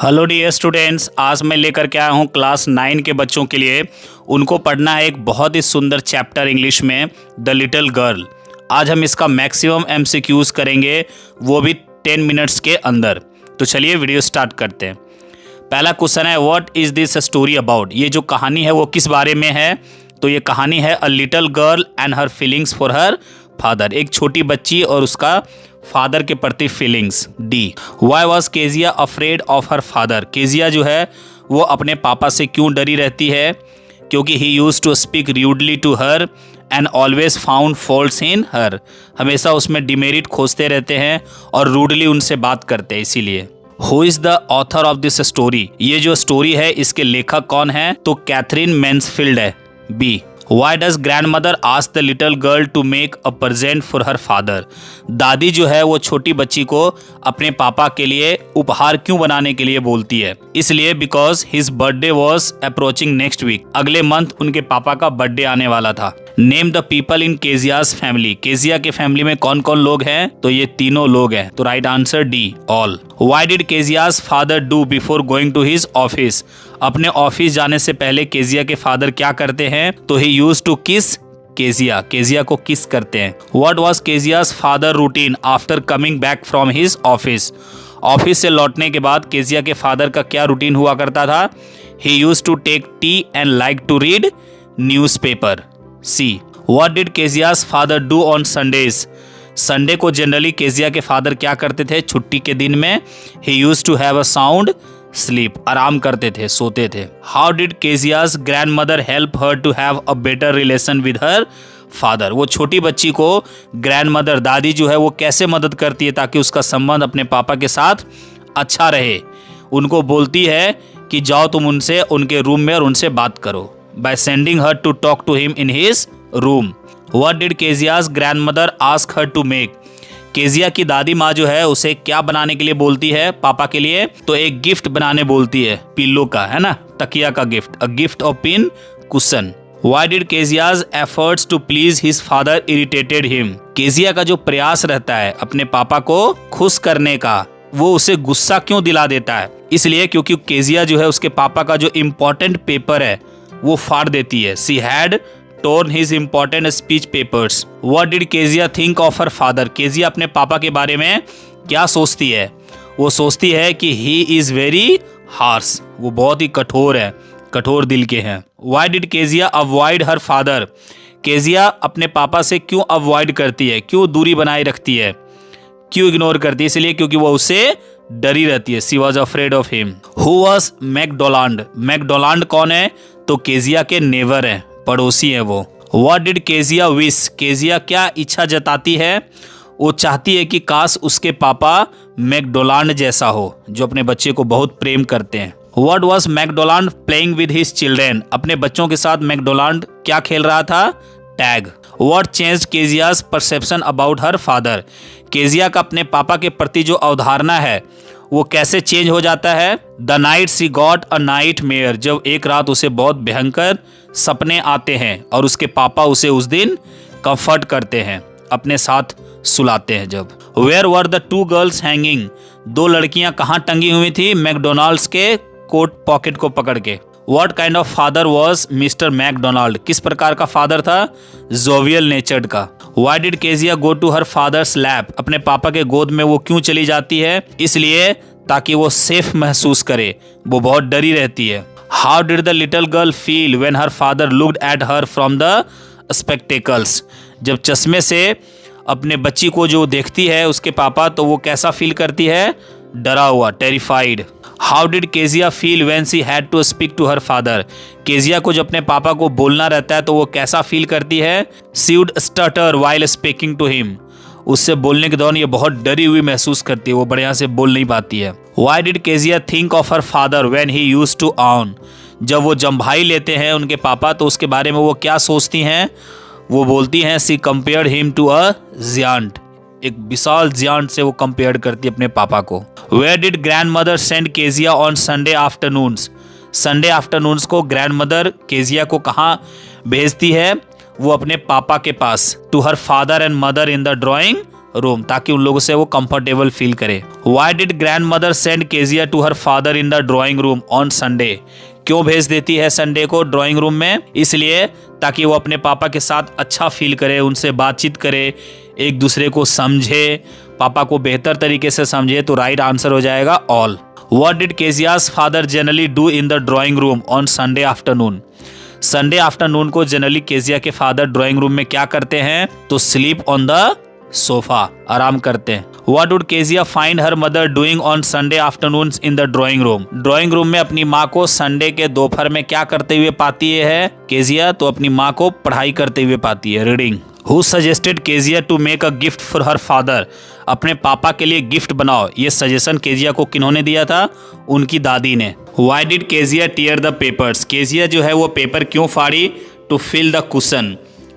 Hello dear students, आज मैं लेकर के आया हूँ क्लास 9 के बच्चों के लिए। उनको पढ़ना है एक बहुत ही सुंदर चैप्टर इंग्लिश में, द लिटिल गर्ल। आज हम इसका मैक्सिमम एमसीक्यूज करेंगे, वो भी 10 मिनट्स के अंदर। तो चलिए वीडियो स्टार्ट करते हैं। पहला क्वेश्चन है, what is this story about. ये जो कहानी है वो किस बारे में है? तो ये कहानी है a little girl and her feelings for her father. एक छोटी बच्ची और उसका फादर के प्रति feelings. D, why was Kezia afraid of her father. Kezia जो है वो अपने पापा से क्यों डरी रहती है? क्योंकि he used to speak rudely to her and always found faults in her. हमेशा उसमें डिमेरिट खोजते रहते हैं और रूडली उनसे बात करते हैं, इसीलिए। Who is the author of this story. ये जो स्टोरी है इसके लेखक कौन है? तो कैथरीन मैन्सफील्ड है। B, Why does grandmother ask the little girl to make a present for her father? दादी जो है वो छोटी बच्ची को अपने पापा के लिए उपहार क्यों बनाने के लिए बोलती है? इसलिए because his birthday was approaching next week. अगले मंथ उनके पापा का बर्थडे आने वाला था। Name the people in Kezia's family. Kezia के फैमिली में कौन कौन लोग हैं? तो ये तीनों लोग हैं। तो right answer D, all. Why did Kezia's father do before going to his office? अपने ऑफिस जाने से पहले केजिया के फादर क्या करते हैं? तो he used to kiss Kezia. Kezia को किस करते हैं। What was Kezia's father routine after coming back from his office. Office से लौटने के बाद केजिया के फादर का क्या रूटीन हुआ करता था? He used to take tea and like to read newspaper. See, what did Kezia's father do on Sundays. Sunday को जनरली केजिया के फादर क्या करते थे? छुट्टी के दिन में he used to have a sound sleep, आराम करते थे, सोते थे। How did Kezia's grand mother help her to have a better relation with her father. वो छोटी बच्ची को ग्रैंड मदर, दादी जो है वो कैसे मदद करती है ताकि उसका संबंध अपने पापा के साथ अच्छा रहे? उनको बोलती है कि जाओ तुम उनसे उनके रूम में और उनसे बात करो, by sending her to talk to him in his room. What did Kezia's grand mother ask her to make. Kezia की दादी माँ जो है उसे क्या बनाने के लिए बोलती है पापा के लिए? तो एक गिफ्ट बनाने बोलती है, पिल्लो का, है ना, तकिया का gift, a gift of pin cushion. Why did Kezia's efforts to please his father irritated him? Kezia का जो प्रयास रहता है अपने पापा को खुश करने का, वो उसे गुस्सा क्यों दिला देता है? इसलिए क्योंकि केजिया जो है उसके पापा का जो इम्पोर्टेंट पेपर है वो फाड़ देती है। She had torn his important speech papers. What did Kezia think of her father? Kezia अपने पापा के बारे में क्या सोचती है? वो सोचती है कि he is very harsh. वो बहुत ही कठोर है, कठोर दिल के हैं। Why did Kezia avoid her father? Kezia अपने पापा से क्यों अवॉइड करती है, क्यों दूरी बनाए रखती है, क्यों इग्नोर करती है? इसलिए क्योंकि वो उससे डरी रहती है। She was afraid of him. Who was McDonald? McDonald कौन है? तो केजिया के नेबर है, पड़ोसी है वो। What did Kezia wish? Kezia क्या इच्छा जताती है? वो चाहती है कि काश उसके पापा मैकडोनाल्ड जैसा हो, जो अपने बच्चे को बहुत प्रेम करते हैं। What was McDonald playing with his children? अपने बच्चों के साथ मैकडोनाल्ड क्या खेल रहा था? Tag. What changed Kezia's perception about her father? Kezia का अपने पापा के प्रति जो अवधारणा है वो कैसे चेंज हो जाता है? The night she got a nightmare. जब एक रात उसे बहुत भयंकर सपने आते हैं और उसके पापा उसे उस दिन कंफर्ट करते हैं, अपने साथ सुलाते हैं। जब where were the two girls hanging? दो लड़कियां कहाँ टंगी हुई थी? मैकडोनाल्ड्स के कोट पॉकेट को पकड़ के। What kind of father was mister McDonald? किस प्रकार का फादर था? जोवियल नेचर्ड का। Why did Kezia go to her father's lap? अपने पापा के गोद में वो क्यों चली जाती है? इसलिए ताकि वो सेफ महसूस करे, वो बहुत डरी रहती है। How did the little girl feel when her father looked at her from the spectacles? जब चश्मे से अपने बच्ची को जो देखती है उसके पापा, तो वो कैसा फील करती है? डरा हुआ, terrified. How did Kezia feel when she had to speak to her father? Kezia को जब अपने पापा को बोलना रहता है तो वो कैसा फील करती है? She would stutter while speaking to him. उससे बोलने के दौरान ये बहुत डरी हुई महसूस करती है, वो बढ़िया से बोल नहीं पाती है। Why did Kezia think of her father when he used to own? जब वो जम्भाई लेते हैं उनके पापा तो उसके बारे में वो क्या सोचती हैं? वो बोलती हैं she compared him to a giant. एक विशाल जियांट से वो कंपेयर करती है अपने पापा को। Where did grandmother send Kezia on Sunday afternoons? Sunday afternoons को ग्रैंड मदर केजिया को कहाँ भेजती है? वो अपने पापा के पास। To her father and mother in the drawing room, ताकि उन लोगों से वो कंफर्टेबल फील करे। Why did grand mother send Kezia to her father in the drawing room on Sunday? क्यों भेज देती है संडे को ड्राइंग रूम में? इसलिए ताकि वो अपने पापा के साथ अच्छा फील करे, उनसे बातचीत करे, एक दूसरे को समझे, पापा को बेहतर तरीके से समझे। तो राइट आंसर हो जाएगा all. What did Kezia's father generally do in the drawing room on Sunday afternoon? Sunday afternoon को जनरली केजिया के फादर ड्राइंग रूम में क्या करते हैं? तो स्लीप ऑन द सोफा, आराम करते हैं। What would Kezia find her mother doing on Sunday afternoon in the drawing room? Drawing room में अपनी माँ को संडे के दोपहर में क्या करते हुए पाती है केजिया? तो अपनी माँ को पढ़ाई करते हुए पाती है, reading. Who suggested Kezia to make a gift for her father? अपने पापा के लिए गिफ्ट बनाओ, ये सजेशन केजिया को किन्होंने दिया था? उनकी दादी ने। Why did Kezia tier the papers? Kezia जो है वो पेपर क्यों फाड़ी? टू फिल द कुशन,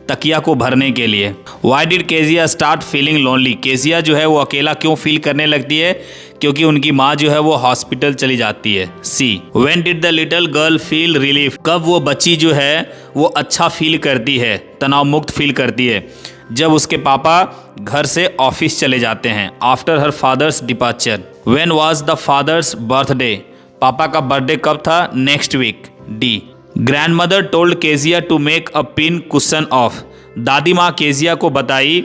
तकिया को भरने के लिए। Why did Kezia start feeling lonely? Kezia जो है वो अकेला क्यों फील करने लगती है? क्योंकि उनकी माँ जो है वो हॉस्पिटल चली जाती है। सी। When did the little girl feel relief? कब वो बच्ची जो है वो अच्छा फील करती है, तनाव मुक्त फील करती है? जब उसके पापा घर से ऑफिस चले जाते हैं। After her father's departure. When was the father's birthday? पापा का बर्थडे कब था? Next week. D. Grandmother told Kezia to make a pin cushion of. दादी माँ केजिया को बताई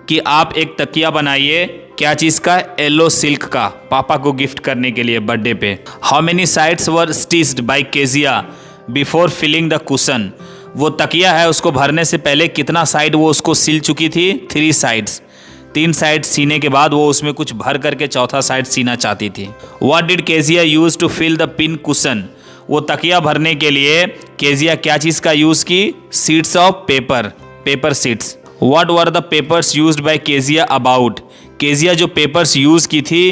कि आप एक तकिया बनाइए, क्या चीज़ का? येलो सिल्क का, पापा को गिफ्ट करने के लिए बर्थडे पे। How many sides were stitched by Kezia before filling the cushion? वो तकिया है उसको भरने से पहले कितना साइड वो उसको सिल चुकी थी? 3 साइड्स। 3 साइड सीने के बाद वो उसमें कुछ भर करके चौथा साइड सीना चाहती थी। What did Kezia use to fill the pin cushion? वो तकिया भरने के लिए केजिया क्या चीज़ का यूज़ की? Seeds of paper, paper seeds. What were the papers used by Kezia about? Kezia जो पेपर्स यूज़ की थी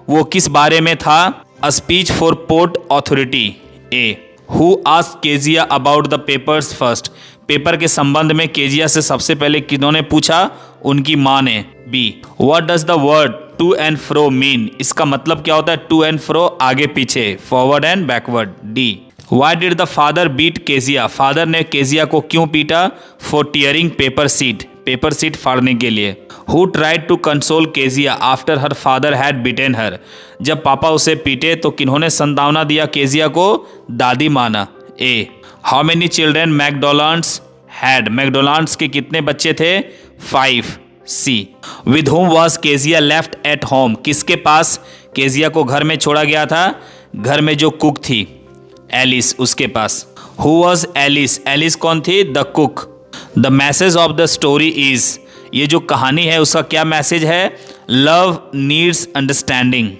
वो किस बारे में था? A speech for port authority. A. Who asked Kezia about the papers first? Paper के संबंध में केजिया से सबसे पहले किन्होंने पूछा? उनकी माँ ने। B. What does the word to and fro mean? इसका मतलब क्या होता है? टू एंड फ्रो, आगे पीछे, forward and backward. D. Why did the father beat Kezia? Father ने केजिया को क्यों पीटा? For tearing paper sheet, paper sheet फाड़ने के लिए। Who tried to console Kezia after her father had beaten her? जब पापा उसे पीटे तो किन्होंने संतावना दिया केजिया को? दादी माना। A. How many children McDonalds had? McDonalds के कितने बच्चे थे? 5। C. With whom was Kezia left at home? किसके पास केजिया को घर में छोड़ा गया था? घर में जो कुक थी एलिस, उसके पास। Who was Alice? एलिस कौन थी? The cook. The message of the story is? ये जो कहानी है उसका क्या मैसेज है? Love needs understanding.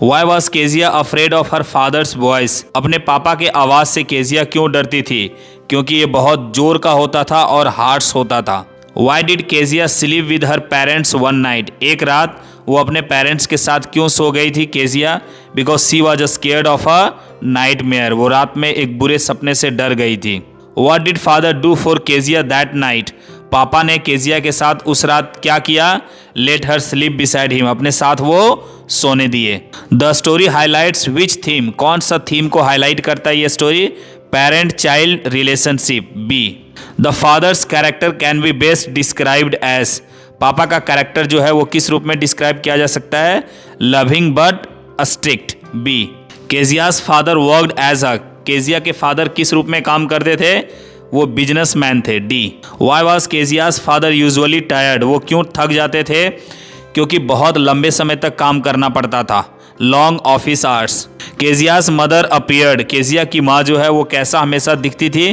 Why was Kezia afraid of her father's voice? अपने पापा के आवाज़ से केजिया क्यों डरती थी? क्योंकि ये बहुत जोर का होता था और हार्श होता था। Why did Kezia sleep with her parents one night? एक रात वो अपने पेरेंट्स के साथ क्यों सो गई थी Kezia? Because she was scared of a nightmare, वो रात में एक बुरे सपने से डर गई थी। What did father do for Kezia that night? पापा ने केजिया के साथ उस रात क्या किया? Let her sleep beside him, अपने साथ वो सोने दिए। The story highlights which theme? कौन सा थीम को हाईलाइट करता है ये स्टोरी? Parent child relationship. B. The father's character can be best described as? पापा का कैरेक्टर जो है वो किस रूप में डिस्क्राइब किया जा सकता है? Loving but strict. B. Kezia's father worked as a? Kezia के फादर किस रूप में काम करते थे? वो बिजनेसमैन थे। D. Why was Kezia's father usually tired? वो क्यों थक जाते थे? क्योंकि बहुत लंबे समय तक काम करना पड़ता था, long office hours. Kezia's mother appeared? Kezia की माँ जो है वो कैसा हमेशा दिखती थी?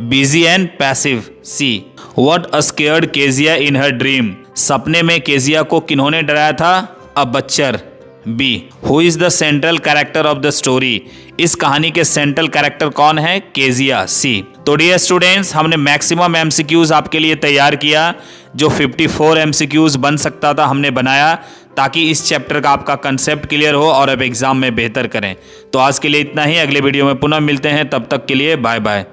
Busy and passive. C. What scared Kezia in her dream? सपने में केजिया को किन्होंने डराया था? A butcher. B. Who is the central character of the story? इस कहानी के सेंट्रल कैरेक्टर कौन है? केजिया। सी। तो डियर स्टूडेंट्स, हमने मैक्सिमम एमसीक्यूज आपके लिए तैयार किया, जो 54 एमसीक्यूज बन सकता था हमने बनाया, ताकि इस चैप्टर का आपका कंसेप्ट क्लियर हो और अब एग्जाम में बेहतर करें। तो आज के लिए इतना ही, अगले वीडियो में पुनः मिलते हैं, तब तक के लिए बाय बाय।